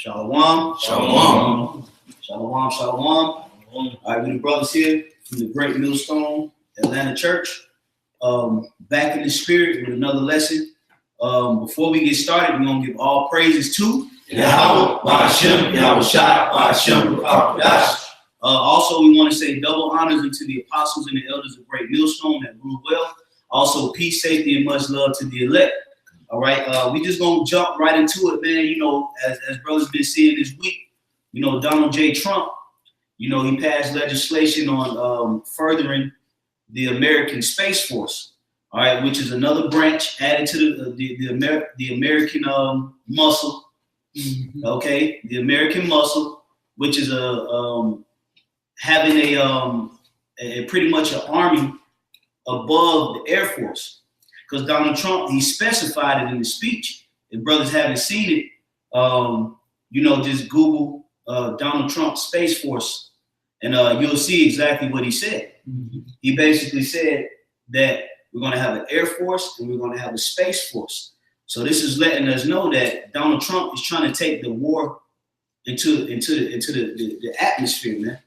Shalom. Shalom. Shalom. Shalom. All right, we the brothers here from the Great Millstone Atlanta Church. Back in the spirit with another lesson. Before we get started, we're going to give all praises to Yahweh, Ba'ashem, Yahweh Shai, Ba'ashem, Ba'adash. Also, we want to say double honors unto the apostles and the elders of Great Millstone that rule well. Also, peace, safety, and much love to the elect. All right, we just gonna jump right into it, man. You know, as brothers been seeing this week, you know, Donald J. Trump, you know, he passed legislation on furthering the American Space Force. All right, which is another branch added to the American muscle. Okay, the American muscle, which is having a pretty much an army above the Air Force. Because Donald Trump, he specified it in the speech. If brothers haven't seen it, you know, just Google Donald Trump Space Force, and you'll see exactly what he said. He basically said that we're going to have an Air Force and we're going to have a Space Force. So this is letting us know that Donald Trump is trying to take the war into the atmosphere, man.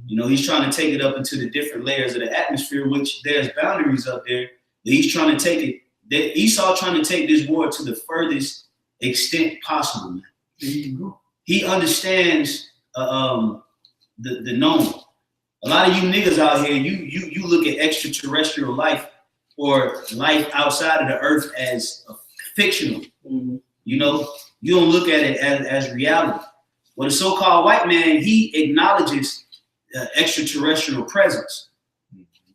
You know, he's trying to take it up into the different layers of the atmosphere, which there's boundaries up there. He's trying to take it. Esau trying to take this war to the furthest extent possible, man. He understands the known. A lot of you niggas out here, you look at extraterrestrial life or life outside of the earth as fictional. You know, you don't look at it as reality. Well, the so-called white man, he acknowledges extraterrestrial presence.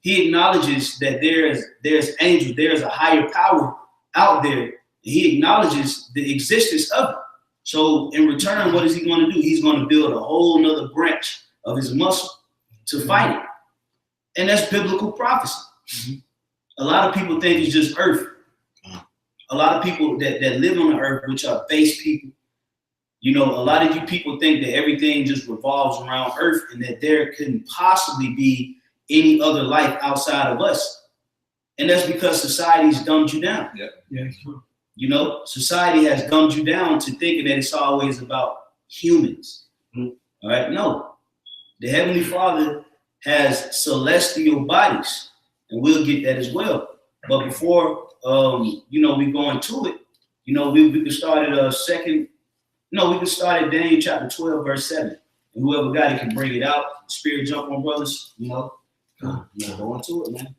He acknowledges that there's angels, there's a higher power out there. He acknowledges the existence of it. So in return, what is he going to do? He's going to build a whole nother branch of his muscle to fight it. And that's biblical prophecy. A lot of people think it's just earth. A lot of people that live on the earth, which are base people, you know, a lot of you people think that everything just revolves around earth and that there couldn't possibly be any other life outside of us. And that's because society's dumbed you down. Yeah. You know, society has dumbed you down to thinking that it's always about humans. All right, no. The Heavenly Father has celestial bodies, and we'll get that as well. But before, you know, we go into it, you know, we can start at we can start at Daniel chapter 12, verse 7. And whoever got it can bring it out. Spirit jump on, brothers, you know. Go into it, man.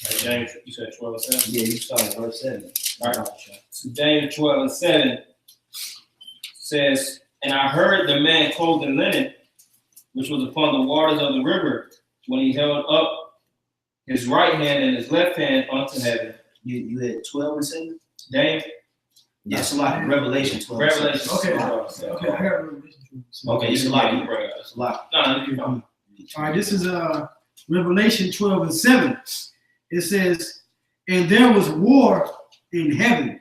Right, Daniel, you said 12 and 7? Yeah, you started verse 7. All right. So Daniel 12 and 7 says, "And I heard the man clothed in linen, which was upon the waters of the river, when he held up his right hand and his left hand unto heaven." You had 12 and 7? Daniel? Yes, a lot. Revelation 12. Revelation. Okay. 12. Okay, I got Revelation. Okay, it's a lot. It's a lot. No, you know. All right, this is Revelation 12 and 7. It says, "And there was war in heaven.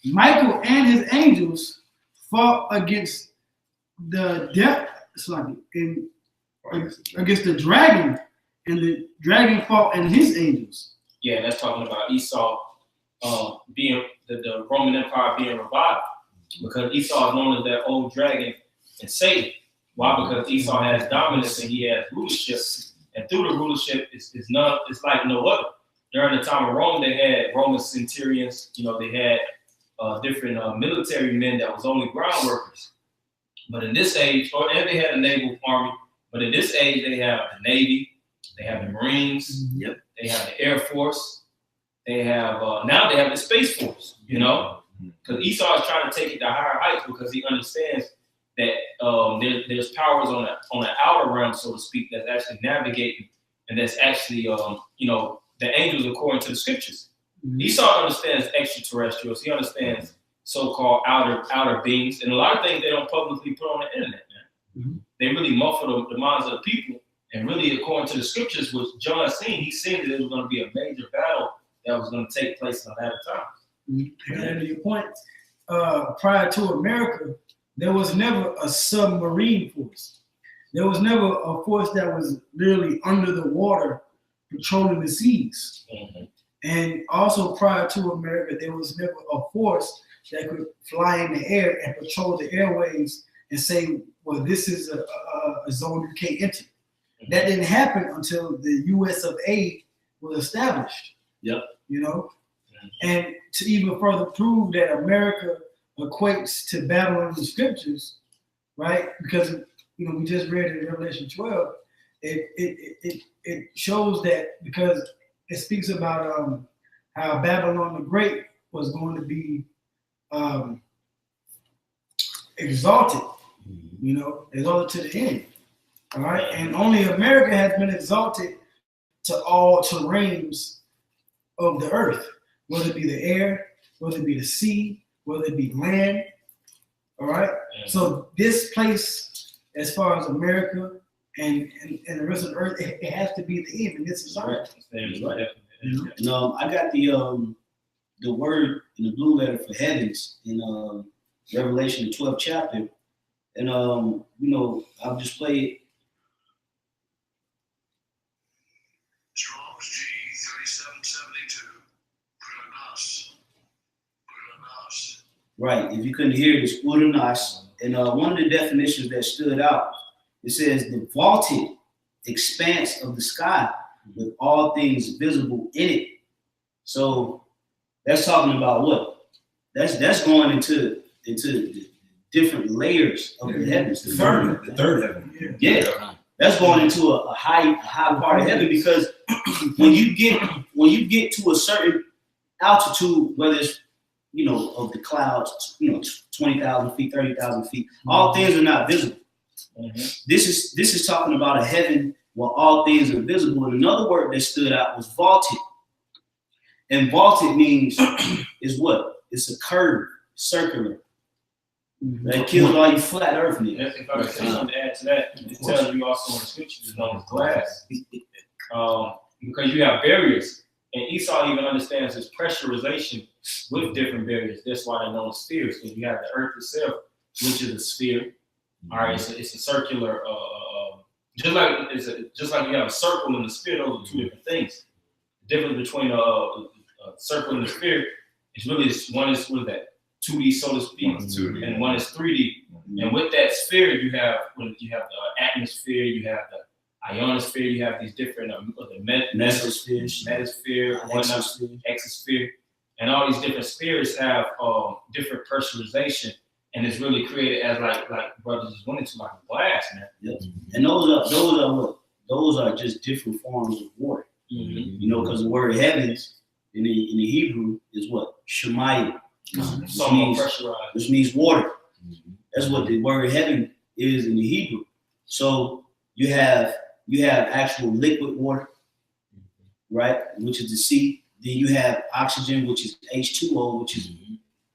Michael and his angels fought against the against the dragon, and the dragon fought and his angels." Yeah, that's talking about Esau being the Roman Empire being revived, because Esau is known as that old dragon and Satan. Why? Because Esau has dominance and he has rulership, and through the rulership, it's like no other. During the time of Rome, they had Roman centurions. You know, they had different military men that was only ground workers. But in this age, and they had a naval army. But in this age, they have the Navy, they have the Marines, they have the Air Force, they have now they have the Space Force. You know, because Esau is trying to take it to higher heights because he understands that there's powers on the outer realm, so to speak, that's actually navigating, and that's actually you know, the angels according to the scriptures. Esau understands extraterrestrials. He understands so-called outer beings, and a lot of things they don't publicly put on the internet, man. They really muffle the minds of the people, and really, according to the scriptures, which John seen, he seen that it was going to be a major battle that was going to take place in a latter time. And to your point, prior to America, there was never a submarine force. There was never a force that was literally under the water patrolling the seas. And also prior to America, there was never a force that could fly in the air and patrol the airways and say, well, this is a zone you can't enter. That didn't happen until the U.S. of A. was established. Yep. You know, and to even further prove that America equates to Babylon in the scriptures, right? Because we just read in Revelation 12, it shows that because it speaks about how Babylon the Great was going to be exalted, exalted to the end. All right, and only America has been exalted to all terrains of the earth, whether it be the air, whether it be the sea, whether it be land. All right. Yeah. So this place, as far as America and the rest of the earth, it has to be the end, and this is right. Right. And I got the word in the blue letter for heavens in Revelation the 12th chapter, and I'll just play it. Strong's G 3772. Uranos. Right. If you couldn't hear it, it's Uranos. And one of the definitions that stood out, it says the vaulted expanse of the sky with all things visible in it. So that's talking about what? That's going into the different layers of the heavens. The third heaven. Yeah. That's going into a high part of heaven, because when you get to a certain altitude, whether it's of the clouds, 20,000 feet, 30,000 feet, all things are not visible. This is talking about a heaven where all things are visible. And another word that stood out was vaulted. And vaulted means is what? It's a curve, circular. That kills all you flat earth niggas. If I could say something to add to that, it tells you also in the scriptures it's known as glass. Because you have barriers. And Esau even understands this pressurization with different barriers. That's why they're known as spheres. Because you have the earth itself, which is a sphere. All right, it's a circular. Just like you have a circle and a sphere. Those are two different things. The difference between a circle and a sphere is really one is what is that 2D, so to speak, and one is 3D. And with that sphere, you have the atmosphere, you have the ionosphere, you have these different mesosphere, exosphere, and all these different spheres have different pressurization, and it's really created as like brothers just went into like a glass, man. Yep. And those are just different forms of water. Because the word heavens in the Hebrew is what? Shemayim. Which means water. That's what the word heaven is in the Hebrew. So you have actual liquid water, right, which is the sea. Then you have oxygen, which is H2O, which is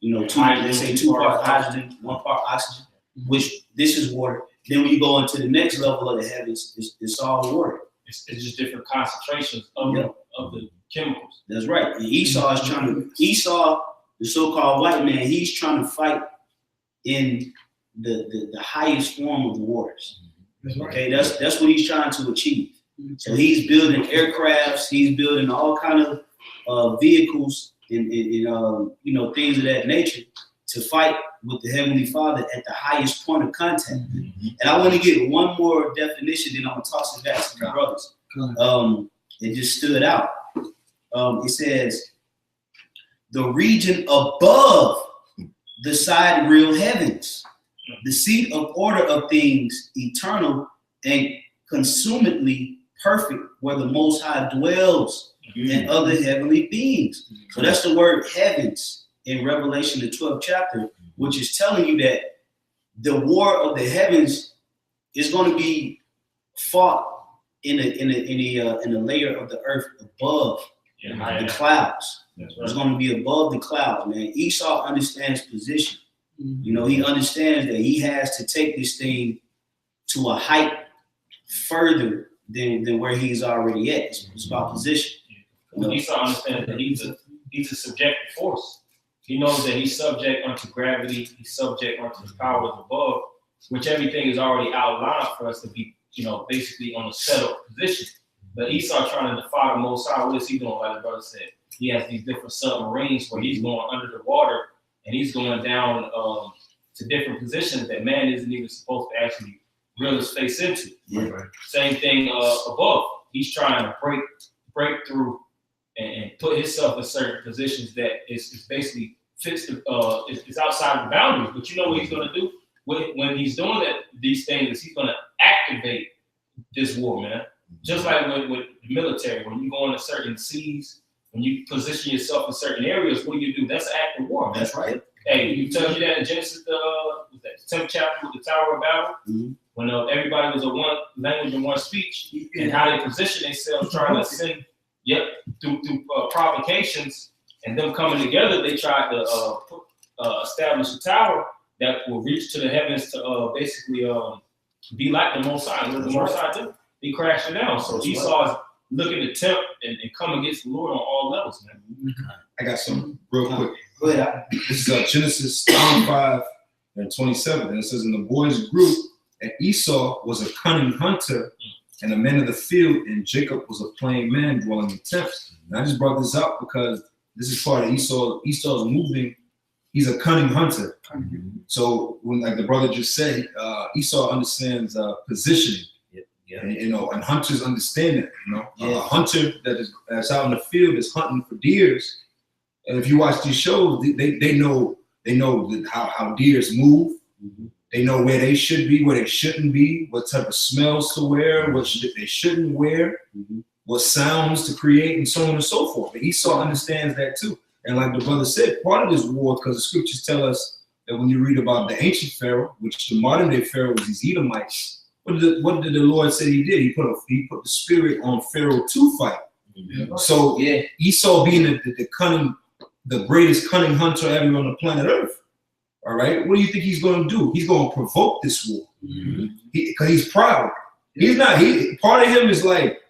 two parts hydrogen, 1 part oxygen, which this is water. Then when you go into the next level of the heavens, it's all water. It's just different concentrations of the chemicals. That's right. And Esau, the so-called white man, he's trying to fight in the highest form of the waters. That's right. Okay, that's what he's trying to achieve. So he's building aircrafts, he's building all kind of vehicles and things of that nature to fight with the Heavenly Father at the highest point of contact. And I want to get one more definition, then I'm gonna toss it back to the brothers. It just stood out. It says the region above the sidereal heavens, the seat of order of things eternal and consummately perfect, where the Most High dwells and other heavenly beings. So that's the word heavens in Revelation the 12th chapter, which is telling you that the war of the heavens is going to be fought in a layer of the earth above the clouds. It's going to be above the clouds, man. Esau understands position. He understands that he has to take this thing to a height further than where he's already at. It's about position. Esau understands that he's a subjective force. He knows that he's subject unto gravity, he's subject unto the powers above, which everything is already outlined for us to be, basically on a settled position. But Esau trying to defy the Most High. What is he doing? Like the brother said, he has these different submarines where he's going under the water and he's going down to different positions that man isn't even supposed to actually reel his face into. Yeah. Same thing above. He's trying to break through and put himself in certain positions that is basically fits the is outside the boundaries. But you know what he's going to do when he's doing these things is he's going to activate this war, man. Just like with the military, when you go into certain seas, when you position yourself in certain areas, what do? That's an act of war, man. That's right. Hey, you tell you that in Genesis, the 10th chapter with the Tower of Babel, when everybody was a one language and one speech, and how they position themselves, trying to send, through provocations, and them coming together, they tried to establish a tower that will reach to the heavens to basically be like the Most High. What the Most High did, he crashed it down. So Esau is looking to tempt and come against the Lord on all levels, man. I got some real quick. Go ahead. This is Genesis 5:27, and it says, "And the boys grew, and Esau was a cunning hunter, and a man of the field, and Jacob was a plain man dwelling in tents." And I just brought this up because this is part of Esau. Esau's moving. He's a cunning hunter. So when, like the brother just said, Esau understands positioning. And hunters understand it. A hunter that's out in the field is hunting for deers. And if you watch these shows, they know how deers move. They know where they should be, where they shouldn't be, what type of smells to wear, what they shouldn't wear, what sounds to create, and so on and so forth. But Esau understands that too. And like the brother said, part of this war, because the scriptures tell us that when you read about the ancient Pharaoh, which the modern day Pharaoh was these Edomites, what did the Lord say he did? He put the spirit on Pharaoh to fight. So Esau being the greatest cunning hunter ever on the planet Earth. All right, what do you think he's going to do? He's going to provoke this war because he's proud. He's not. Part of him is like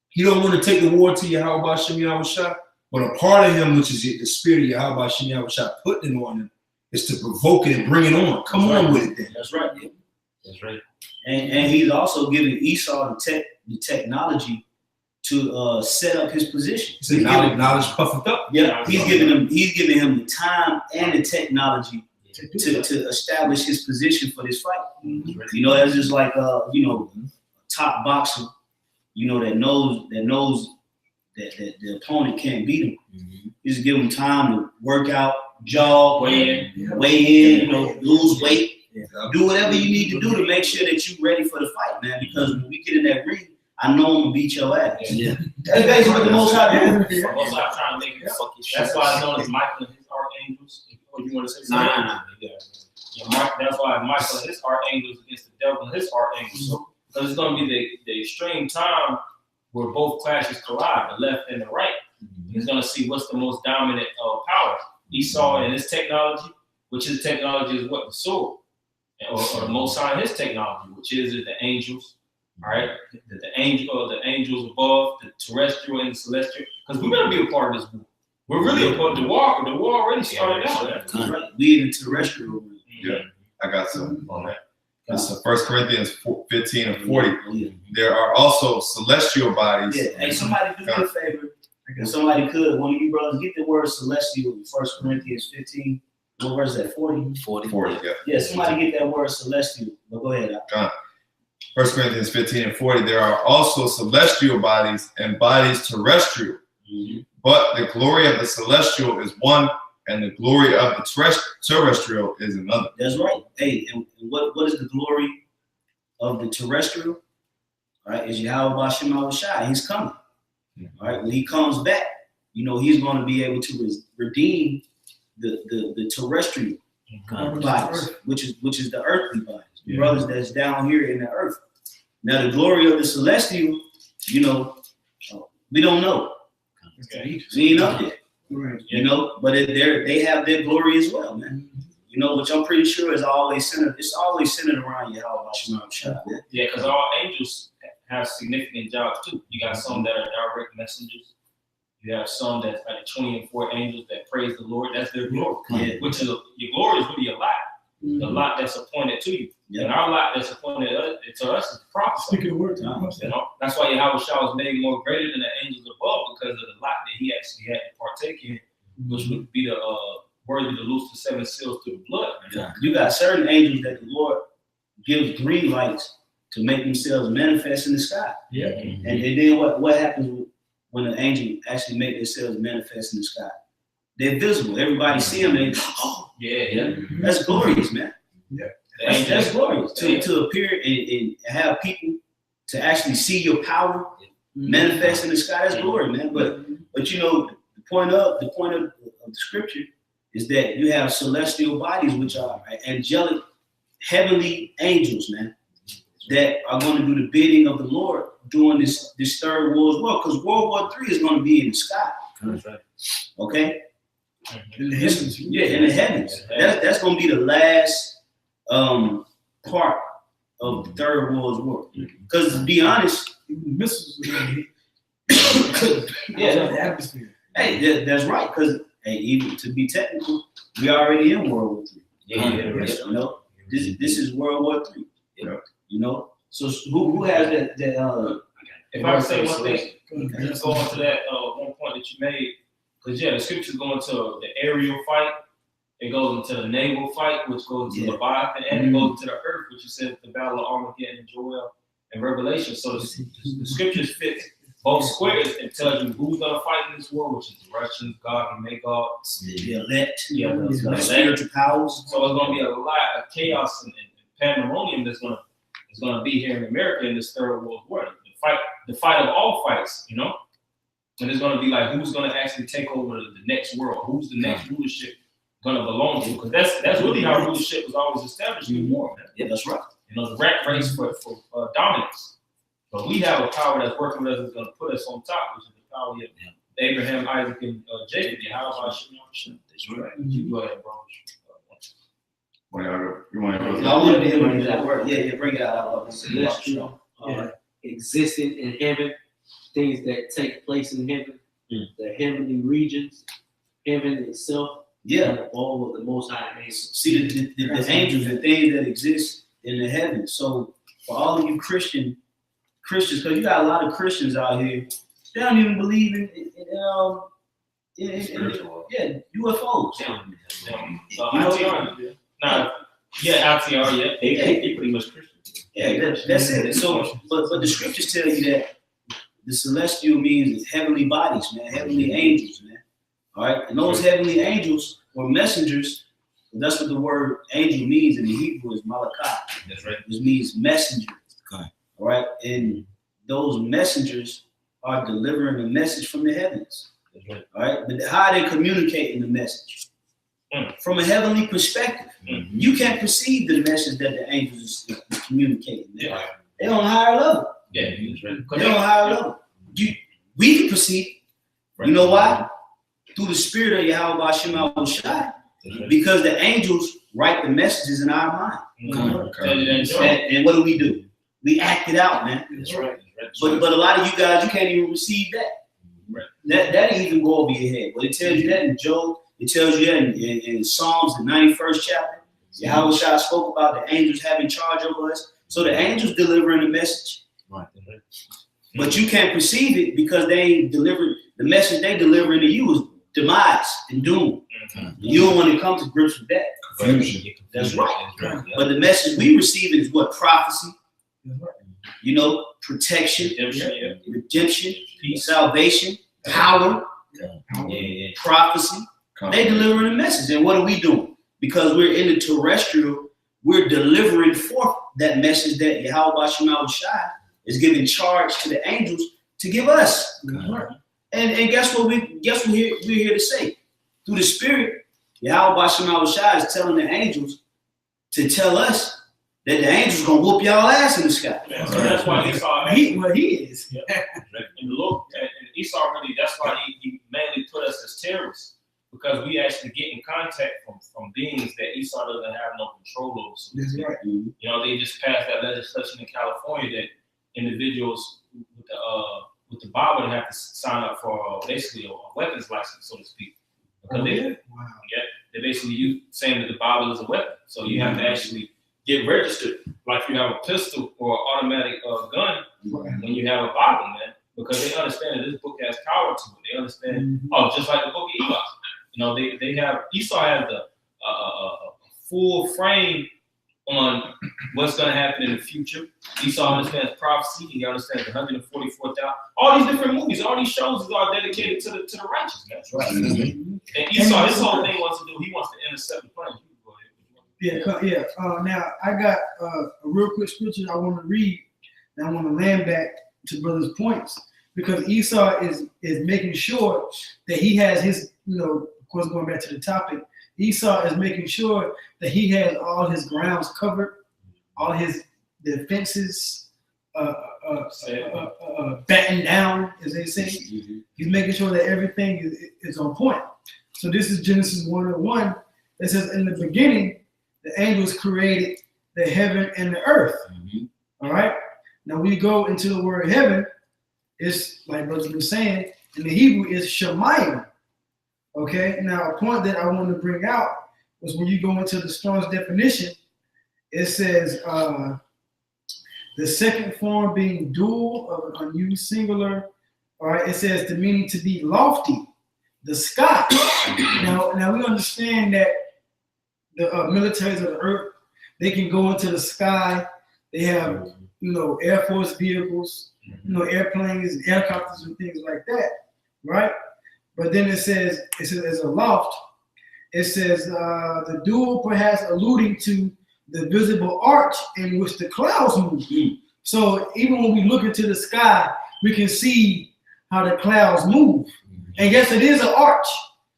he don't want to take the war to Yahweh Hashem Yahushua, but a part of him, which is the spirit of Yahweh Hashem Yahushua putting on him, is to provoke it and bring it on. Come on with it, then. That's right. That's right. And he's also giving Esau the technology to set up his position. So knowledge puffed up. Yeah, he's giving him the time and the technology to establish his position for this fight. That's just like a top boxer, that knows that the opponent can't beat him. You just give him time to work out, jog, weigh in, lose weight. Do whatever you need to do to make sure that you're ready for the fight, man. Because when we get in that ring, I know I'm gonna beat your ass. Yeah. That's basically what the Most High do. Most High trying to make it. That's why it's known as Michael and his archangels. Or you want to say something? Nah. That's why Michael and his archangels against the devil and his archangels. So because it's gonna be the extreme time where both clashes collide, the left and the right. He's gonna see what's the most dominant power. Esau and his technology, which his technology is what? The sword. Or the Most High, his technology, which is the angels, all right? The angels above, the terrestrial and the celestial, because we're gonna be a part of this war. We're really a part of the war. The war already started out. That's right. We in the terrestrial ring. Yeah, I got some on that. This is 1 Corinthians 15:40. There are also celestial bodies. Yeah. Hey, somebody do me a favor. If somebody could, one of you brothers, get the word celestial in 1 Corinthians 15. What verse is that? 40? 40, yeah. Yeah, somebody get that word celestial. But go ahead. 1 Corinthians 15:40. There are also celestial bodies and bodies terrestrial. But the glory of the celestial is one, and the glory of the terrestrial is another. That's right. Hey, and what is the glory of the terrestrial? All right, is Yahweh Hashem Yahushua. He's coming. All right, when he comes back, he's going to be able to redeem the terrestrial bodies, which is the earthly bodies, the brothers that's down here in the earth. Now the glory of the celestial, we don't know. We ain't up yet. But they have their glory as well, man. Which I'm pretty sure is always centered. It's always centered around Yahweh Hashem Yahushua. Yeah, because all angels have significant jobs too. You got some that are direct messengers. You have some that's like 24 angels that praise the Lord. That's their glory. Yeah. Which is your glory is really a lot. The lot that's appointed to you. And our lot that's appointed to us is the prophecy. Speaking of words, that's why Yahweh Shah was made more greater than the angels above, because of the lot that he actually had to partake in, which would be worthy to loose the 7 seals through the blood. Man. You got certain angels that the Lord gives green lights to make themselves manifest in the sky. Yeah. And then what happens when an angel actually make themselves manifest in the sky? They're visible. Everybody see them. They, oh, Yeah. that's glorious, man. The That's angels- glorious to appear and have people to actually see your power manifest in the sky. That's glory, man. But you know, the point of the scripture is that you have celestial bodies, which are angelic, heavenly angels, man, that are going to do the bidding of the Lord during this third world war, because World War III is going to be in the sky. That's right. Okay. In the heavens. Yeah, in the heavens. That's going to be the last part of the third world war. Because to be honest, Even the missiles are gonna hit. yeah, The atmosphere. hey, that's right. Because even to be technical, we already in World War III. Yeah. You know, this is World War III. Yeah. You know, so who has that? If I say one thing, Okay. just go on to that one point that you made, because the scriptures go into the aerial fight, it goes into the naval fight, which goes to Leviathan, and it goes into the earth, which you said the battle of Armageddon in Joel and Revelation. So the scriptures fit both squares and tells you who's gonna fight in this war, which is the Russians, God, and Magog, The elect, the the elect. spiritual powers. So it's gonna be a lot of chaos and pandemonium that's gonna be here in America in this third world war. The fight of all fights, you know? And it's gonna be like who's gonna actually take over the next world, who's the next rulership gonna belong to? Because that's really how rulership was always established in war, man. Yeah, that's right. You know, the rat race for dominance. But we have a power that's working with us that's gonna put us on top, which is the power of Abraham, Isaac, and Jacob. Yeah, how about Shimon? That's right. You go ahead, bro. You want to I wanted to hear that word. Yeah, bring it out. Celestial, existing in heaven, things that take place in heaven, the heavenly regions, heaven itself, Yeah. and all of the Most High angels. See the angels and things that exist in the heavens. So for all of you Christians, because you got a lot of Christians out here, they don't even believe in UFOs. ITR, yeah. They pretty much Christian. Yeah, that's it. So, but the scriptures tell you that the celestial means heavenly bodies, man, heavenly angels, man. All right, and those heavenly angels were messengers. That's what the word angel means in the Hebrew is malakah. That's right. Which means messenger. Okay. All right, and those messengers are delivering a message from the heavens. That's right. All right, but how are they communicating the message? From a heavenly perspective. Mm-hmm. You can't perceive the message that the angels is communicating. Yeah. They're on a higher level. Yeah, that's right. They're on a higher level. We can perceive. You know why? Through the spirit of Yahweh Shema Shai. Because the angels write the messages in our mind. And what do? We act it out, man. That's right. But a lot of you guys, you can't even receive that. Right. That even go over your head. But it tells you that in Job. It tells you that in Psalms, the 91st chapter. Yahweh Shai spoke about the angels having charge over us. So the angels delivering the message. Right. But you can't perceive it because they ain't delivered the message they delivering to you is demise and doom. You don't want to come to grips with that. Confusion. That's right. But the message we receive is what? Prophecy. You know, protection, redemption, peace, salvation, power, prophecy. They delivering a message. And what are we doing? Because we're in the terrestrial, we're delivering forth that message that Yahweh Shema Shai is giving charge to the angels to give us. And guess what we're here to say? Through the Spirit, Yahweh Shema Shai is telling the angels to tell us that the angels gonna whoop y'all ass in the sky. So that's why Esau He is. and the Lord and Esau really, that's why he mainly put us as terrorists. Because we actually get in contact from beings that Esau doesn't have no control over. So That's right. you know, they just passed that legislation in California that individuals with the Bible have to sign up for basically a weapons license, so to speak. Because they basically saying that the Bible is a weapon. So you have to actually get registered, like you have a pistol or automatic gun when you have a Bible, man. Because they understand that this book has power to it. They understand, just like the book of Enoch. You know, they have Esau has a full frame on what's going to happen in the future. Esau understands prophecy. He understands 144,000. All these different movies, all these shows is all dedicated to the righteous. That's right. And Esau, his whole thing wants to do, he wants to intercept the plan. Yeah. Now I got a real quick scripture I want to read, and I want to land back to brother's points, because Esau is making sure that he has his, of course, going back to the topic, Esau is making sure that he has all his grounds covered, all his defenses battened down, as they say. He's making sure that everything is on point. So this is Genesis 1:1. It says, in the beginning, the angels created the heaven and the earth. All right. Now we go into the word heaven. It's like brother's been saying, in the Hebrew is Shemayim. Okay. Now a point that I want to bring out was when you go into the Strong's definition, it says the second form being dual of an unused singular. All right. It says the meaning to be lofty, the sky. Now we understand that the militaries of the earth, they can go into the sky. They have, Air Force vehicles, airplanes and helicopters and things like that, right? But then it says as a loft, it says the dual perhaps alluding to the visible arch in which the clouds move. So even when we look into the sky, we can see how the clouds move. And yes, it is an arch,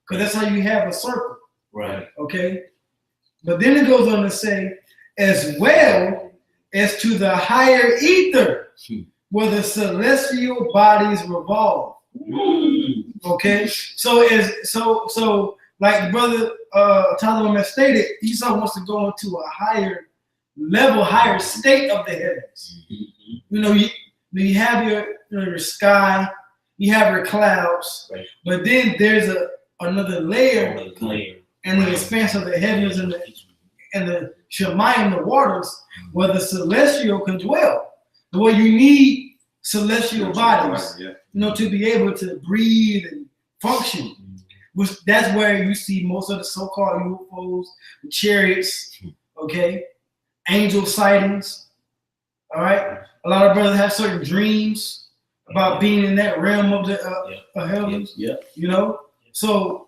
because that's how you have a circle. Right. Okay. But then it goes on to say, as well as to the higher ether, where the celestial bodies revolve. Okay. So like brother Tyler has stated, Esau wants to go into a higher level, higher state of the heavens. You have your sky, you have your clouds, right. But then there's another layer. And the expanse of the heavens and the Shemayim, the waters, where the celestial can dwell. Where you need celestial bodies, to be able to breathe and function. That's where you see most of the so-called UFOs, the chariots, okay, angel sightings. All right, a lot of brothers have certain dreams about being in that realm of the heavens. So.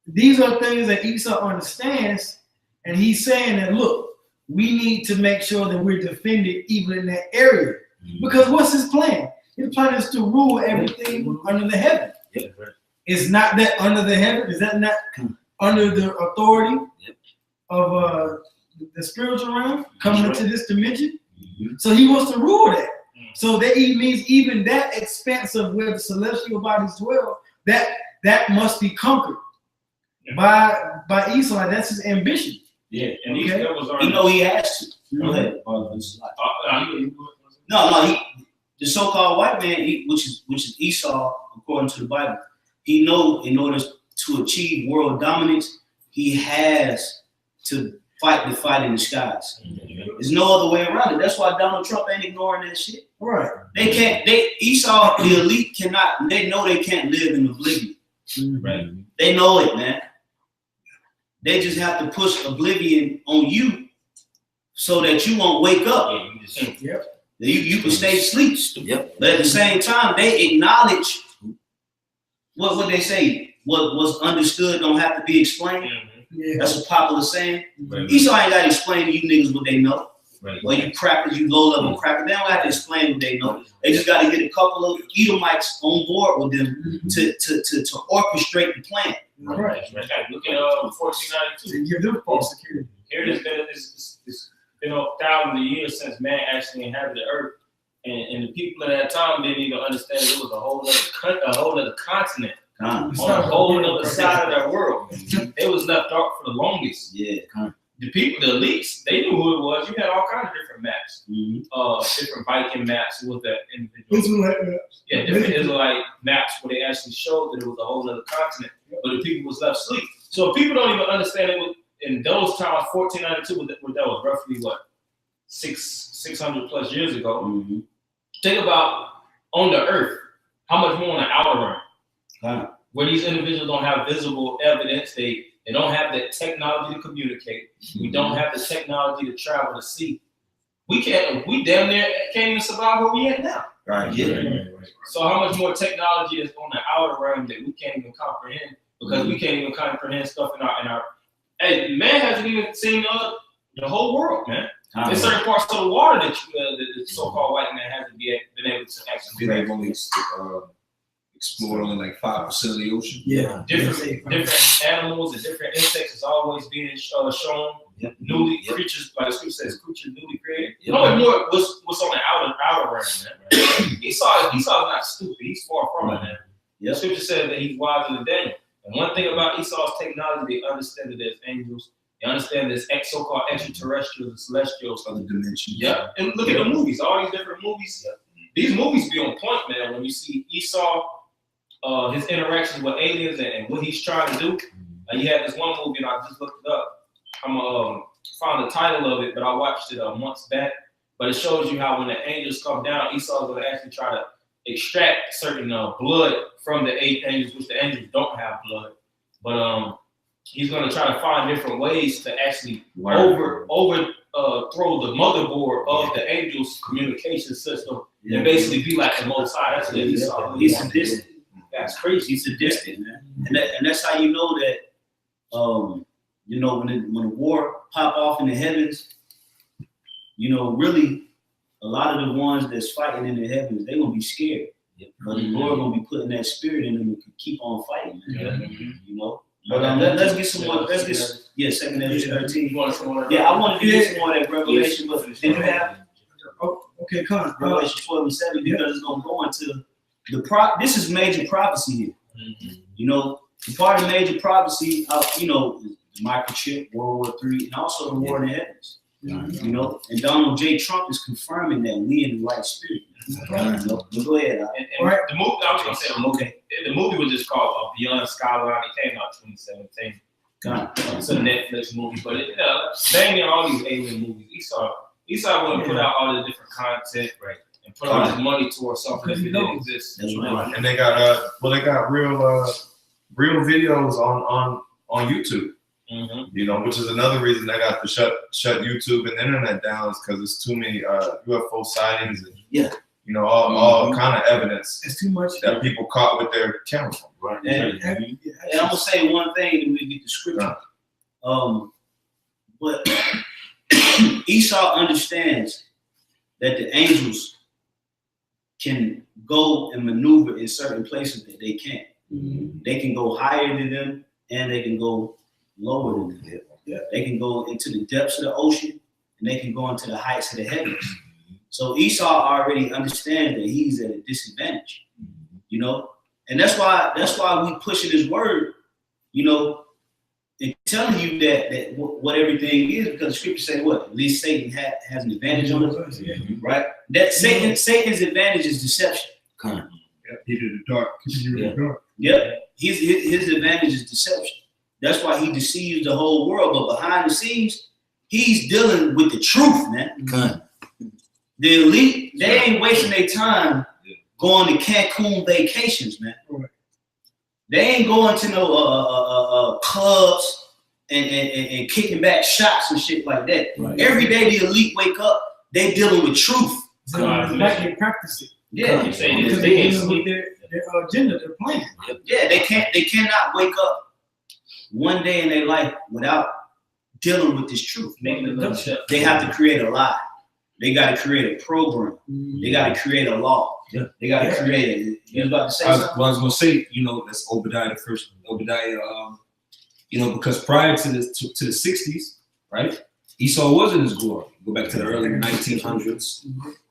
These are things that Esau understands, and he's saying that, look, we need to make sure that we're defended even in that area. Because what's his plan? His plan is to rule everything under the heaven. It's not that under the heaven, is that not under the authority of the spiritual realm coming into this dimension? So he wants to rule that. So that means even that expanse of where the celestial bodies dwell, that must be conquered. By Esau, that's his ambition. Yeah, and he has to. Go ahead. No. The so-called white man, which is Esau, according to the Bible, he knows in order to achieve world dominance, he has to fight the fight in the skies. There's no other way around it. That's why Donald Trump ain't ignoring that shit. Right. Esau, the elite cannot. They know they can't live in oblivion. Right. They know it, man. They just have to push oblivion on you so that you won't wake up. You can stay asleep. But at the same time, they acknowledge what they say. What was understood don't have to be explained. That's a popular saying. Esau ain't got to explain to you niggas what they know. Well, you crackers, you low-level crackers, they don't have to explain what they know. They just got to get a couple of Edomites on board with them to orchestrate the plan. Right. Look at 1492. Give them false security. Here it's been thousands of years since man actually inhabited the earth, and the people at that time didn't even understand it was a whole other continent. On a whole other side of that world. It was left dark for the longest. The people, the elites, they knew who it was. You had all kinds of different maps, different Viking maps with that individual. Different Israelite maps where they actually showed that it was a whole other continent, but the people was left asleep. So people don't even understand it. In those times, 1492, that was roughly what 600 plus years ago. Think about on the earth, how much more on the outer rim. where these individuals don't have visible evidence. They don't have the technology to communicate. We don't have the technology to travel to see. We damn near can't even survive where we at now. Right. Yeah. So how much more technology is on the outer realm that we can't even comprehend, because we can't even comprehend stuff in our hey, man hasn't even seen the whole world, man. There's certain parts of the water that the so-called white man hasn't been able to actually They've only explored only like 5% of the ocean. Yeah. different animals and different insects is always being shown. Yep. Newly creatures, like the scripture says, creatures newly created. You know more what's on the outer realm, man. Esau's not stupid. He's far from it, man. The scripture says that he's wiser than Daniel. And one thing about Esau's technology, they understand that there's angels. They understand there's so-called extraterrestrials and celestials. Other dimensions. Yeah, and look at the movies. All these different movies. These movies be on point, man. When you see Esau, his interactions with aliens and what he's trying to do. You had this one movie, and I just looked it up. I'm found the title of it, but I watched it months back. But it shows you how when the angels come down, Esau's going to actually try to extract certain blood from the 8 angels, which the angels don't have blood. But he's going to try to find different ways to actually overthrow the motherboard of the angels' communication system and basically be like the Most High. That's what Esau. He's sadistic. That's crazy. He's sadistic, man. And that's how you know that, you know, when the war pop off in the heavens, you know, really a lot of the ones that's fighting in the heavens, they're gonna be scared. But the Lord gonna be putting that spirit in them to keep on fighting, man. You know. But let's get some more. Let's get 2 Ezra 13. You want some more? Yeah, I wanted to get some more of that Revelation, but then you have Okay, come on. Revelation 12 and 7 because it's gonna go into this is major prophecy here. You know, the part of major prophecy, you know, the microchip, World War III, and also the war in the heavens. You know, and Donald J. Trump is confirming that we in the right spirit. You know? But go ahead. And the movie, I was gonna say the movie was just called Beyond Skyline. It came out 2017. It's a Netflix movie, but banging all these alien movies. Esau want to put out all the different content, right, and put all his money towards something that didn't exist. That's right. And they got real videos on YouTube. You know, which is another reason they got to shut YouTube and the internet down, is because there's too many UFO sightings and you know all kind of evidence. It's too much that people caught with their camera. Right. And I'm gonna say one thing, and we get the scripture. But Esau understands that the angels can go and maneuver in certain places that they can't. They can go higher than them, and they can go lower than them. They can go into the depths of the ocean, and they can go into the heights of the heavens. So Esau already understands that he's at a disadvantage, you know, and that's why we pushing his word, you know, and telling you that what everything is, because the scripture say what? At least Satan has an advantage on us, right? That Satan's advantage is deception. He did the dark. His advantage is deception. That's why he deceives the whole world. But behind the scenes, he's dealing with the truth, man. The elite, they ain't wasting their time going to Cancun vacations, man. They ain't going to no clubs and kicking back shots and shit like that. Every day the elite wake up, they dealing with truth. They practice it. Yeah, because they dealing with their agenda, their plan. Yeah, they cannot wake up one day in their life without dealing with this truth. They have to create a lie. They got to create a program. They got to create a law. They got to create it. You was about to say something? Well, I was going to say, you know, that's Obadiah the first. Obadiah, you know, because prior to the 60s, right, Esau was in his glory. Go back to the early 1900s.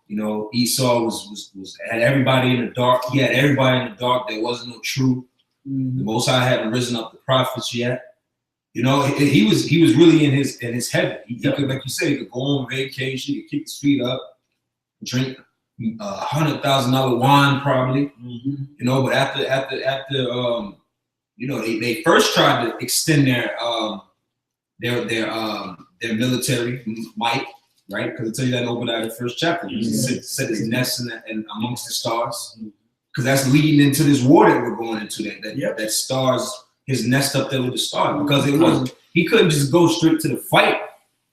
You know, Esau was had everybody in the dark. He had everybody in the dark. There wasn't no truth. The Most High hadn't risen up the prophets yet. You know, he was really in his heaven. He could, like you said, he could go on vacation, he could kick his feet up, drink $100,000 wine probably. You know, but after you know, they first tried to extend their military might, right? Because I tell you that in Obadiah the first chapter, he set his nest in amongst the stars. because that's leading into this war that we're going into. Yep. That stars his nest up there with the stars, because it wasn't. He couldn't just go straight to the fight.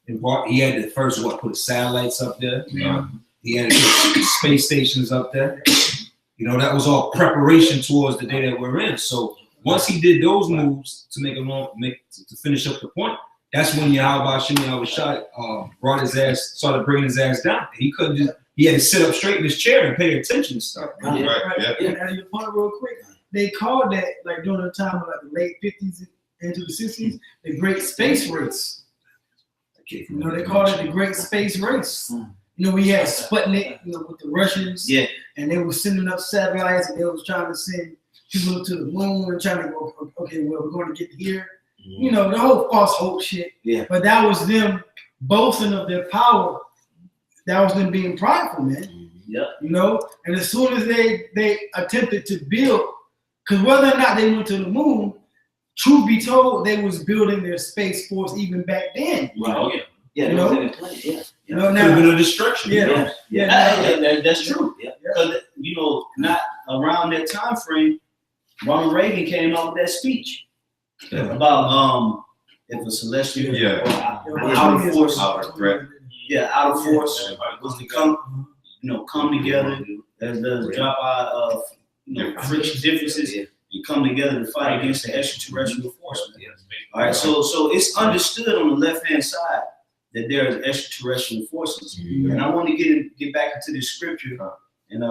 He had to first put satellites up there. He had to put space stations up there. That was all preparation towards the day that we're in. So once he did those moves to finish up the point, that's when Yahweh Shemi Awashai brought his ass, started bringing his ass down. He couldn't just. He had to sit up straight in his chair and pay attention to stuff. Right. Yeah. And your point real quick, they called that like during the time of like the late 50s into the 60s, the Great Space Race. They called it the Great Space Race. We had Sputnik, with the Russians. Yeah. And they were sending up satellites, and they was trying to send people to the moon and trying to go, okay, well, we're going to get here. The whole false hope shit. Yeah. But that was them boasting of their power. That was them being prideful, man. Yep. And as soon as they attempted to build, because whether or not they went to the moon, truth be told, they was building their space force even back then. Right. Oh yeah. Yeah. Now, Could have been a distraction. That's true. Yeah. Because not around that time frame, Ronald Reagan came out with that speech about if a celestial outer force, Outer threat. outer force was to come together as does drop our friction differences. You come together to fight against the extraterrestrial force. All right, so it's understood on the left hand side that there is extraterrestrial forces, and I want to get back into this scripture in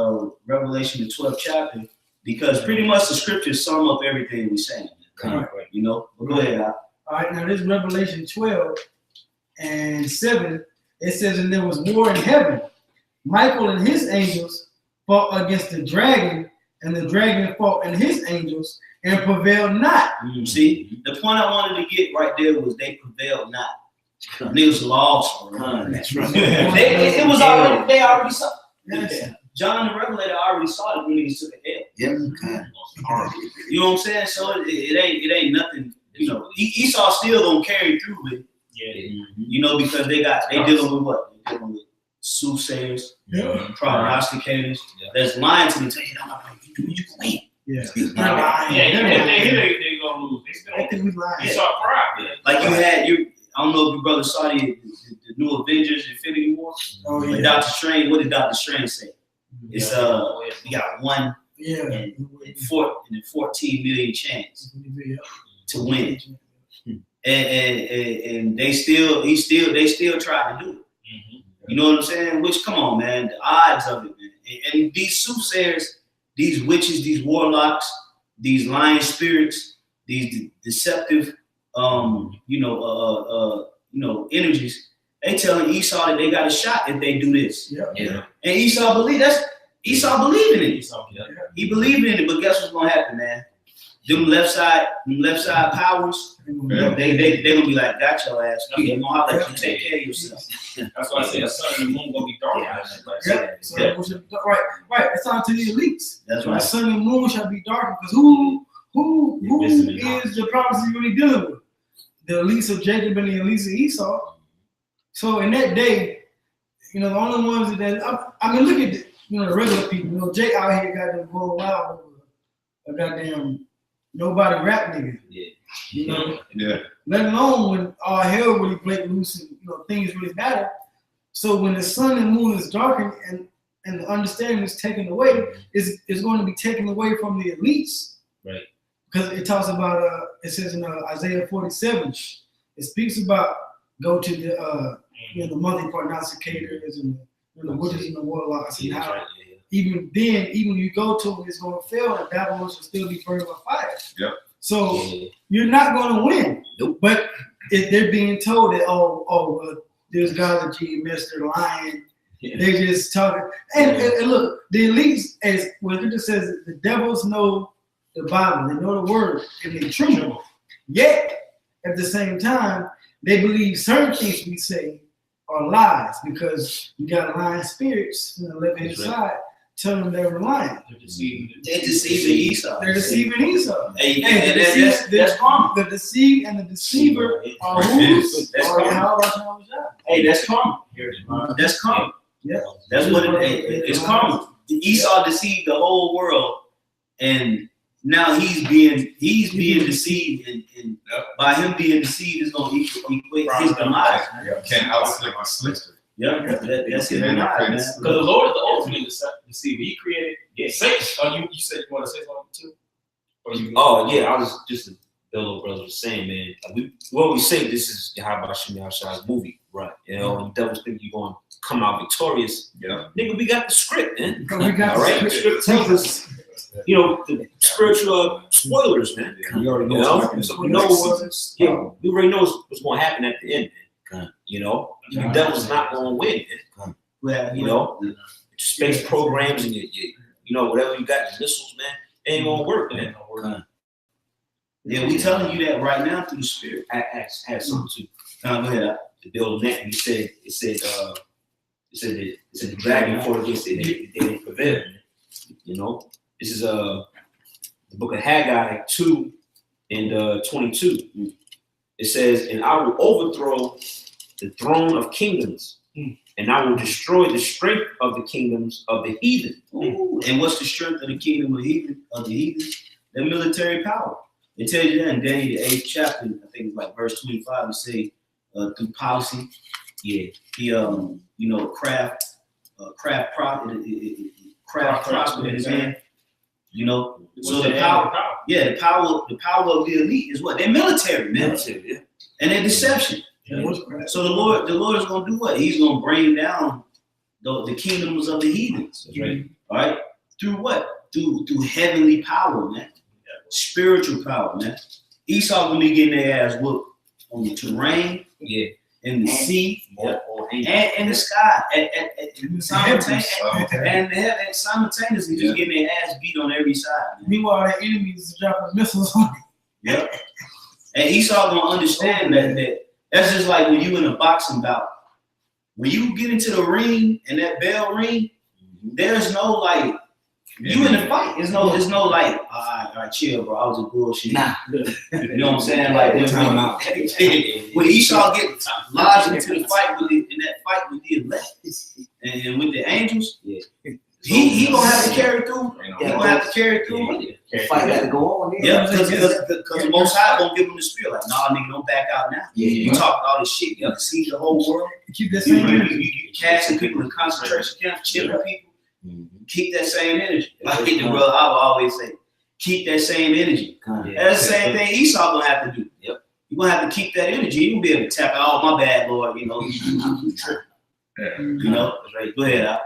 Revelation the 12th chapter, because pretty much the scriptures sum up everything we're saying. But go ahead, Al. All right, now this Revelation 12:7, it says, and there was war in heaven. Michael and his angels fought against the dragon, and the dragon fought and his angels and prevailed not. See, the point I wanted to get right there was they prevailed not. They was lost. That's right. It was already, they already saw. Yes. John the Revelator already saw it when he took a hell. You know what I'm saying? So it ain't nothing. Esau still gonna carry through with it. Yeah. Because they dealing with what? They dealing with soothsayers, prognosticators. That's lying to them. Tell you can win. Yeah. They gonna lose. They still. I think we lied. They saw pride. Like you had I don't know if your brother saw the new Avengers Infinity War. Oh, But yeah. Dr. Strange, what did Dr. Strange say? It's you got one Yeah. in 14 million chance to win. And they still try to do it. You know what I'm saying? Which, come on, man, the odds of it, man. And these soothsayers, these witches, these warlocks, these lying spirits, these deceptive, energies, they telling Esau that they got a shot if they do this. Yeah. And Esau believing in it. Yeah. He believed in it, but guess what's gonna happen, man? Them left side powers, they gonna be like, got your ass. You gonna holler at you, take care of yourself. That's why I say the sun and the moon gonna be dark. Yeah. So right. It's on to the elites. That's The right. sun and moon shall be darkened, because who You're missing it. is the promise he's really dealing with? The elites of Jacob and the elites of Esau. So in that day, the only ones that look at the regular people. Jake out here got them going wild over a goddamn nobody rap nigga. Yeah. Let alone when all hell really break loose and things really matter. So when the sun and moon is darkened and the understanding is taken away, it's going to be taken away from the elites. Right. Because it talks about it says in Isaiah 47, it speaks about go to the the monthly prognosticators and the witches and the warlocks, and how even you go to it, it's going to fail, and Babylon will still be burned by fire. Yep. So you're not going to win. Nope. But they're being told that there's guys at GMS, they're lying. They're just talking. And look, the elites, as when it just says, the devils know the Bible, they know the word, and they tremble. Yet at the same time, they believe certain things we say are lies, because you got lying spirits on the left hand side telling them they're lying. They're deceiving. They're deceiving Esau. They're deceiving Esau. Hey, That's karma. The deceived and the deceiver are who? That's Are karma. Yahweh. Hey, that's karma. That's karma. Yeah. That's what it's karma. Esau deceived the whole world, and now he's being deceived, and by him being deceived is going to equate his demise. Can't outslick the slickster. Yeah, that's his Man, demise, man. Because the Lord is the ultimate deceiver. He created Satan. Oh, you said you want to say something too? Or you? Oh yeah, I was just the little brother was saying, man. We always say this is Yahweh Shem Yahshua's movie, right? You know, and devils think you're going to come out victorious. Yeah. Nigga, we got the script, man. We got All right, the script tells us, you know, the spiritual spoilers, man. We already You know. know, so we know we already know what's going to happen at the end, man. You know, the devil's not going to win, man. Well, You know, space programs and you know, whatever you got, your missiles, man, it ain't gonna work, man. yeah, we telling you that right now through the Spirit. I had something to Go ahead. to build on that. And it said the dragon fought against it, they didn't prevail. Man. You know, this is the book of Haggai 2 and 22. It says, "And I will overthrow the throne of kingdoms, and I will destroy the strength of the kingdoms of the heathen." Ooh, and what's the strength of the kingdom of the heathen? Their military power. It tells you that in Daniel the 8th chapter, I think it's like verse 25, it say through policy, Yeah, craft prosper in his hand. You know, so the power, the power of the elite is what? They're military, man. yeah. And their deception. So the Lord is gonna do what? He's gonna bring down the kingdoms of the heathens. That's right. All right? Through what? Through heavenly power, man. Spiritual power, man. Esau gonna be getting their ass whooped on the terrain, Yeah. in the sea, Or and in the sky, and simultaneously just getting their ass beat on every side. Man. Meanwhile, the enemies are dropping missiles on it. Yep. And Esau gonna understand that's just like when you in a boxing bout. When you get into the ring and that bell ring, there's no like you in the fight. There's no like, all right, chill, bro. I was a bullshit. Nah. You know what I'm saying? Like when Esau get lodged into the fight with the elect and with the angels, he gonna have to carry through. He gonna have to carry through. The fight got to go on. Yeah, because the Most High gonna give him the spirit. Like, nah, nigga, don't back out now. You talk all this shit. You deceive the whole world. Keep that same energy. You casting people in concentration camps, chilling people. Keep that same energy. Like the brother, I will always say, keep that same energy. That's the same thing Esau gonna have to do. Yep. You're gonna have to keep that energy. You won't be able to tap out, oh, my bad, Lord. You know, That's right. Go ahead, Al.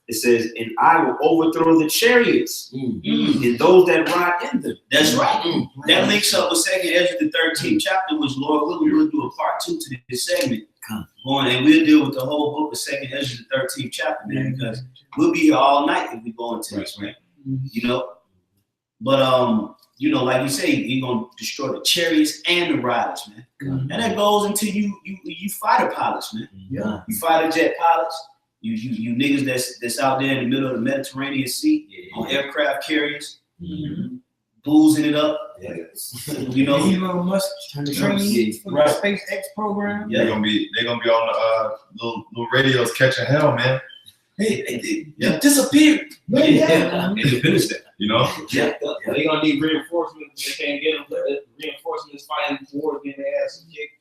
It says, "And I will overthrow the chariots and those that ride in them." That's right. That links up with 2nd Ezra the 13th chapter, which Lord willing, we'll do a part 2 to this segment. And we'll deal with the whole book of 2nd Ezra the 13th chapter, man, because we'll be here all night if we go into this, man. You know? But like you say, you're gonna destroy the chariots and the riders, man. And that goes into you fighter pilots, man. Yeah. You fighter jet pilots. You niggas that's out there in the middle of the Mediterranean Sea on aircraft carriers, boozing it up. You know, Elon Musk training for the SpaceX program. They're gonna be on the little radios catching hell, man. Hey, disappeared. Independence Day. You know? They're gonna need reinforcements. They can't get them. Reinforcements fighting towards getting their ass kicked.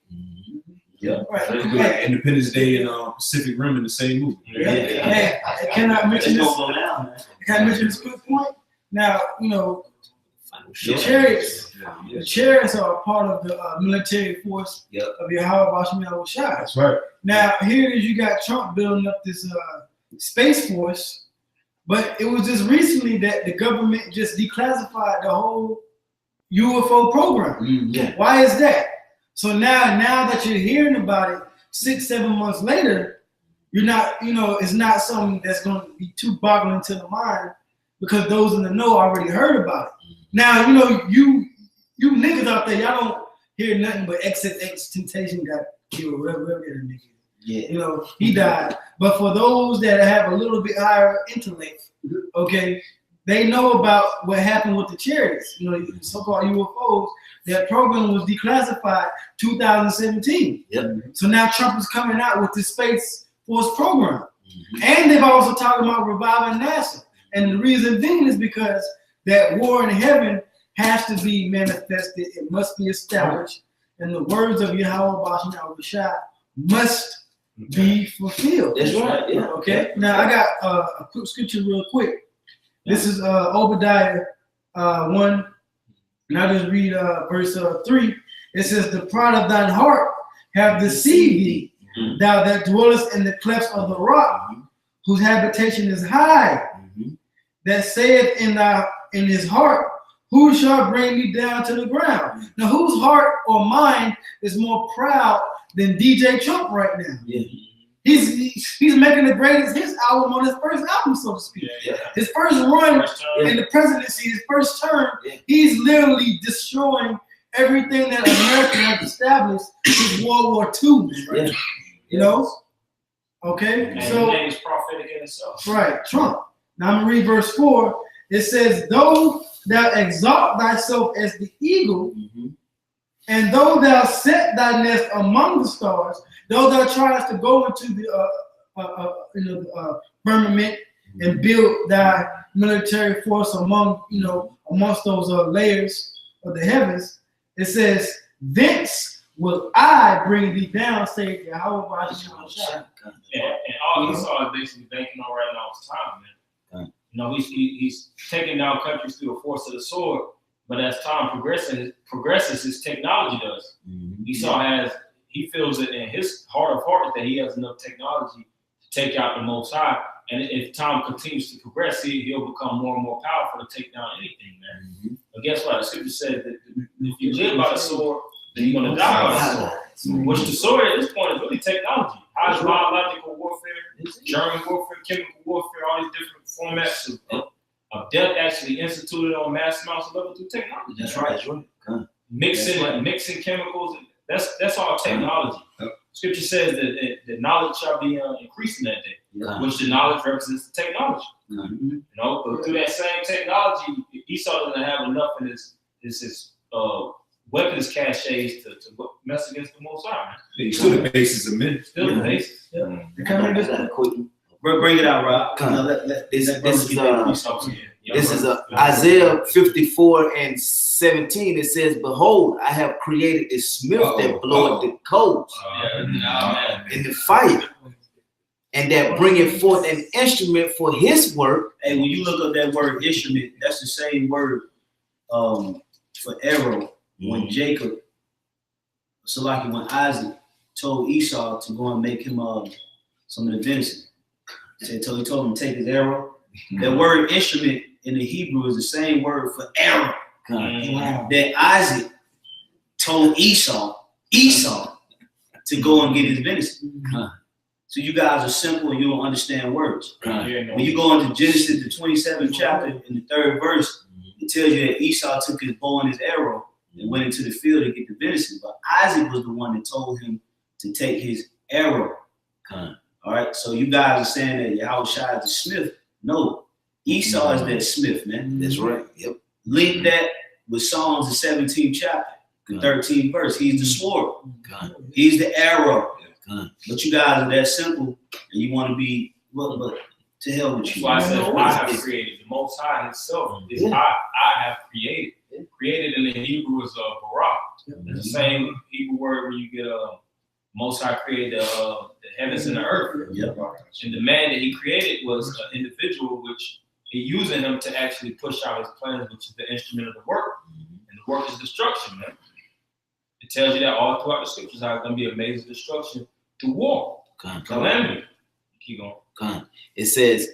Right. Independence Day and Pacific Rim in the same movie. Hey, can I mention It's this? gonna go down, man. Can I mention this quick point? Now, the chariots are a part of the military force of Yahweh Shem Yahshua. That's right. Now, here you got Trump building up this space force, but it was just recently that the government just declassified the whole UFO program. Why is that? So now that you're hearing about it 6-7 months later, you're not, it's not something that's going to be too boggling to the mind because those in the know already heard about it. Now, you niggas out there, y'all don't hear nothing but XXX Temptation got killed, whatever that nigga is. Yeah. He died. But for those that have a little bit higher intellect, okay, they know about what happened with the chariots, so-called UFOs. That program was declassified 2017. Yep. So now Trump is coming out with the Space Force program. And they've also talked about reviving NASA. And the reason being is because that war in heaven has to be manifested. It must be established. And the words of Yahweh Bashar must be fulfilled. That's right. Yeah. Okay. Now I got a quick scripture real quick. This is Obadiah 1. And I'll just read verse 3. It says, the pride of thine heart have deceived thee, thou that dwellest in the clefts of the rock, whose habitation is high, that saith in his heart, who shall bring me down to the ground? Now, whose heart or mind is more proud than DJ Trump right now? Yeah. He's making the greatest hits album on his first album, so to speak. Yeah. His first run First time. in the presidency, his first term, Yeah. he's literally destroying everything that America has established since World War II, man. Yeah. You know? Okay, And so the name is prophetic in itself. right, Trump. Now I'm gonna read verse 4. It says, though thou exalt thyself as the eagle, and though thou set thy nest among the stars, though thou tryest to go into the firmament and build thy military force amongst those layers of the heavens, it says, thence will I bring thee down, say Yahweh Bashar. And all Esau is basically banking on right now is time, man. You know, he's taking down countries through the force of the sword, but as time progresses, his technology does. Esau he feels it in his heart of hearts that he has enough technology to take out the Most High. And if time continues to progress, he'll become more and more powerful to take down anything, man. But guess what? The scripture says that if you live by the sword, then you're going to die by the sword. Which the sword at this point is really technology. How is biological warfare, German warfare, chemical warfare, all these different formats of death actually instituted on mass amounts of level through technology? That's right. That's right. Mixing chemicals, that's all technology. Scripture says that the knowledge shall be increasing that day, which the knowledge represents the technology. You know, but through that same technology, Esau doesn't have enough in his weapons caches to mess against the Most High. It's still the basis of men. Still the basis. Bring it out, Rob. Come on. This is Isaiah 54:17. It says, behold, I have created a smith that bloweth the coals in the fire, and that bringeth forth an instrument for his work. Hey, when you look up that word instrument, that's the same word for arrow. When Jacob, when Isaac told Esau to go and make him some of the venison, he told him to take his arrow. That word instrument in the Hebrew is the same word for arrow. That Isaac told Esau to go and get his venison. So you guys are simple and you don't understand words. When you go into Genesis, the 27th chapter, in the 3rd verse, it tells you that Esau took his bow and his arrow and went into the field to get the venison. But Isaac was the one that told him to take his arrow. All right, so you guys are saying that Yahweh Shai is the smith. No, Esau is that smith, man. That's right. Yep. Link that with Psalms, the 17th chapter, the 13th verse. He's the sword. He's the arrow. But you guys are that simple, and you want to be, but to hell with you. That's why I said I have created. The Most High himself is I have created. Created in the Hebrew is bara. It's the same Hebrew word where you get Most High created the heavens and the earth. And the man that he created was an individual which he using him to actually push out his plans, which is the instrument of the work. And the work is destruction, man. It tells you that all throughout the scriptures how it's going to be a major destruction through war, calamity. Keep going. It says,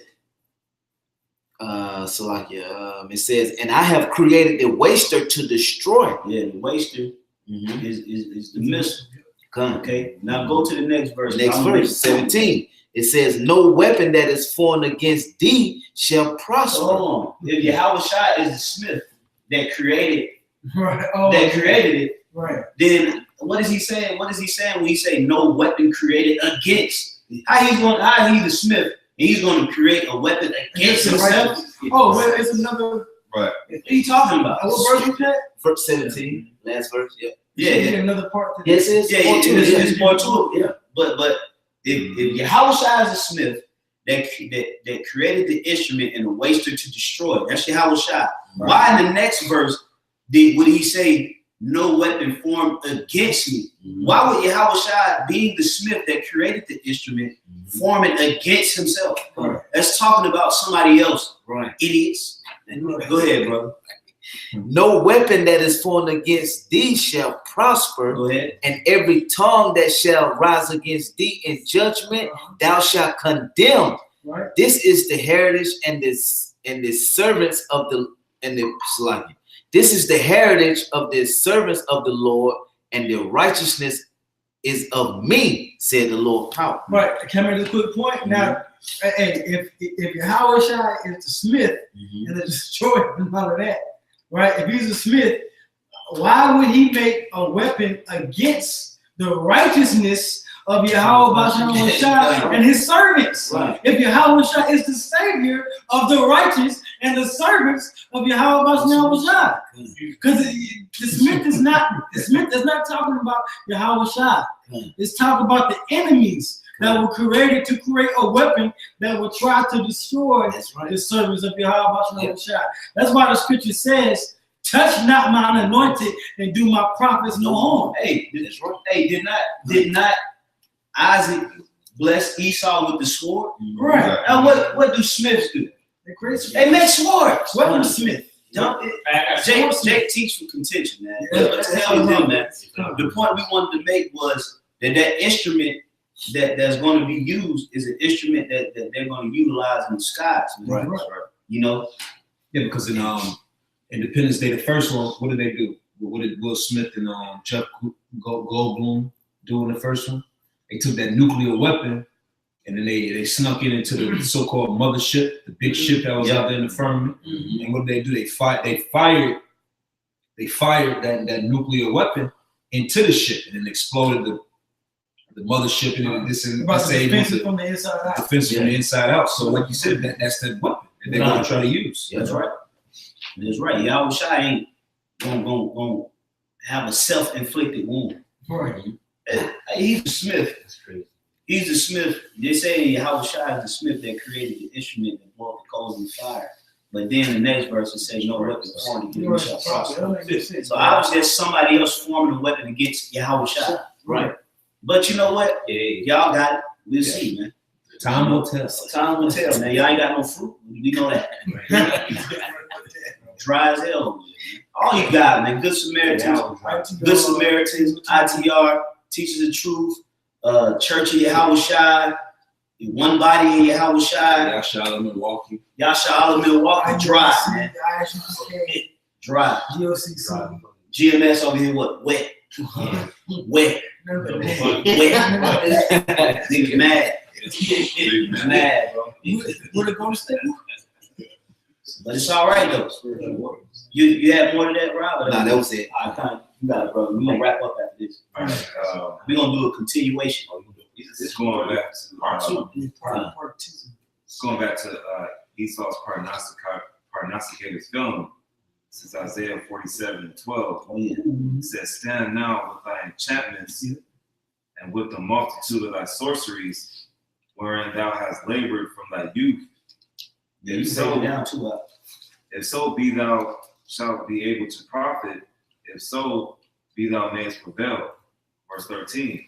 it says, and I have created a waster to destroy. Yeah, the waster is the missile. Okay, now go to the next verse. Next verse, 17. It says, no weapon that is formed against thee shall prosper. So hold on. If Yahweh Shai is the smith that created it, right? Then what is he saying? What is he saying when he say no weapon created against? How he the smith and he's going to create a weapon against himself? Oh, well, it's another. Right. What are you talking about? What verse is that? Verse 17, last verse. Yep. Yeah. Another part. To Yes, it's There's more to it. Yeah. But if Yahweh Shai is a smith that created the instrument and the waster to destroy. That's Yahweh Shai. Why in the next verse would he say, no weapon formed against me? Why would Yahweh Shai, being the smith that created the instrument, form it against himself? That's talking about somebody else. Right. Idiots. Go ahead, brother. No weapon that is formed against thee shall prosper, Go ahead. and every tongue that shall rise against thee in judgment thou shalt condemn. Right. This is the heritage and the servants of the This is the heritage of the servants of the Lord, and the righteousness is of me, said the Lord power. Right. Can I make a quick point? Now, hey, if Yahweh Shai is the smith and the destroyer and all of that, right? If he's a smith, why would he make a weapon against the righteousness of Yahweh Shai and his servants? Right. If Yahweh Shai is the savior of the righteous and the servants of Yahweh Shai, because the smith is not talking about Yahweh Shai. It's talking about the enemies that were created to create a weapon that will try to destroy the servants of Yahweh Shai. That's why the scripture says, touch not mine anointed and do my prophets no harm. Hey, did not Isaac bless Esau with the sword? Right. Now what do smiths do? They make swords. Weapon smith. Jake teach for contention, man. What the hell is him, man? The point we wanted to make was that instrument that's going to be used is an instrument that they're going to utilize in the skies. Right. You know? Yeah, because in Independence Day, the first one, what did they do? What did Will Smith and Jeff Goldblum do in the first one? They took that nuclear weapon and then they snuck it into the so-called mothership, the big ship that was out there in the firmament. And what did they do? They fired that nuclear weapon into the ship and then exploded the mothership and this and About the defensive from the inside out. defense from the inside out. So like you said, that's that weapon that they're gonna try to use. That's right. That's right. Yahweh Shai ain't gonna have a self-inflicted wound. Right. He's a smith. That's crazy. He's the smith. They say Yahweh Shai is the smith that created the instrument that brought the coals and fire. But then the next verse it says, no weapon formed against you shall prosper. So obviously there's somebody else forming a weapon against Yahweh Shai. Right. But you know what? Yeah. Y'all got it. We'll see, man. Time will tell. Time will tell, man. Y'all ain't got no fruit. We know that. Dry as hell. All you got, man. Good Samaritans. Good Samaritans. ITR. Teaches the truth. Church of Yahweh Shai. One body in Yahweh Shai. Yashala Milwaukee. Yashala Milwaukee. Dry, man. Dry. GMS over here, what? Wet. Wet. Nigga mad. Mad, bro. What it gonna stay? But it's all right though. You had more than that, Rob? Nah, that was it. You got it, brother. We're gonna wrap up after this. We're gonna do a continuation. It's going back to Part two. It's going back to Esau's prognosticator's film. Since Isaiah 47:12. Oh yeah. It says, stand now with thy enchantments and with the multitude of thy sorceries, wherein thou hast labored from thy youth. Yeah, you break it down too. If so be thou shalt be able to profit, if so be thou mayest prevail. Verse 13.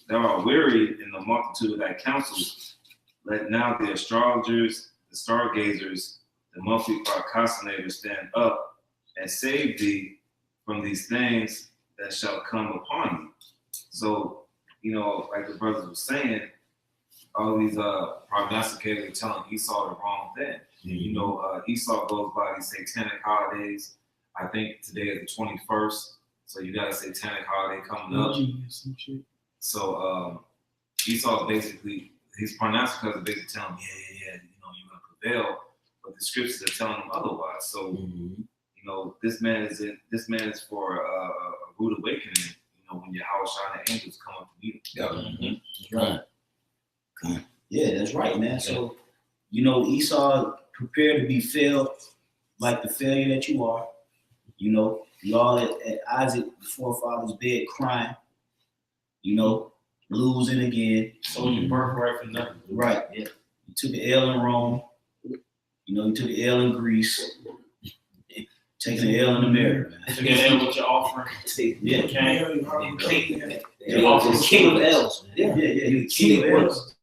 Thou art weary in the multitude of thy counsels. Let now the astrologers, the stargazers, the monthly procrastinators stand up and save thee from these things that shall come upon you. So, you know, like the brothers were saying, all these prognosticators are telling Esau the wrong thing. You know, Esau goes by these satanic holidays. I think today is the 21st, so you got a satanic holiday coming up. So Esau basically, his prognosticators are basically telling him, yeah, you know, you're gonna prevail, but the scriptures are telling him otherwise. So, you know, this man is for a rude awakening. You know, when Yahweh Shai and the angels come up to meet him. Right. Yeah, that's right, man. So, you know, Esau prepared to be failed like the failure that you are. You know, you all at Isaac, the forefather's bed crying, you know, losing again. Sold your birthright for nothing. Right. Yeah. You took an L in Rome. You know, you took an L in Greece. Taking an L in America, man. To get in with your offering. Yeah. Okay. The king of L's, man. Yeah. You're the king of L's.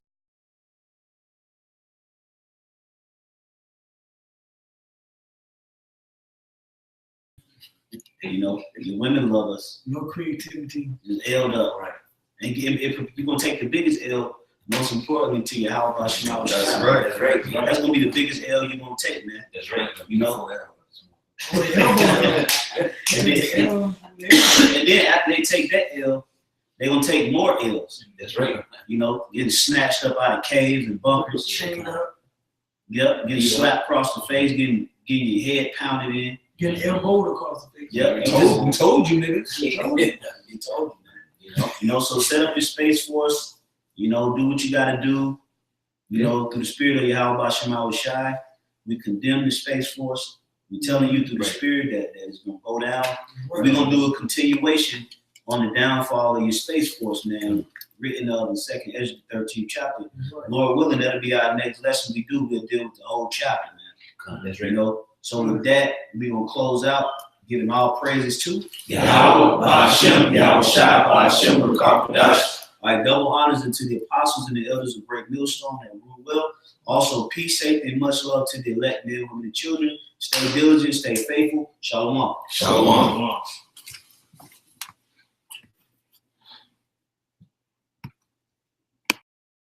You know, your women love us. No creativity. Just L'd up, right? And if you're gonna take the biggest L, most importantly to your how about Shema. That's right. That's right. That's gonna be the biggest L you're gonna take, man. That's right. You know. Oh, And then after they take that L, they're gonna take more L's. That's right. You know, getting snatched up out of caves and bunkers. Chained up, Yep, getting slapped across the face, getting your head pounded in. getting elbowed across the face. Yep. We told you, niggas. He told you, man. You know, so set up your space for us. You know, do what you got to do. You know, through the spirit of Yahweh Shema Shai, we condemn the Space Force. We're telling you through the spirit that it's going to go down. We're going to do a continuation on the downfall of your Space Force, man, written of in 2nd Ezra 13th chapter. Lord willing, that'll be our next lesson we do. We'll deal with the whole chapter, man. That's You right. know, so with that, we're going to close out, giving all praises to Yahweh, Ba'ashem, Yahweh Shai, Ba'ashem, Rakapadash. All right, double honors unto the apostles and the elders of Great Millstone that rule well. Also, peace, safety, and much love to the elect men, women, and children. Stay diligent, stay faithful. Shalom. Shalom.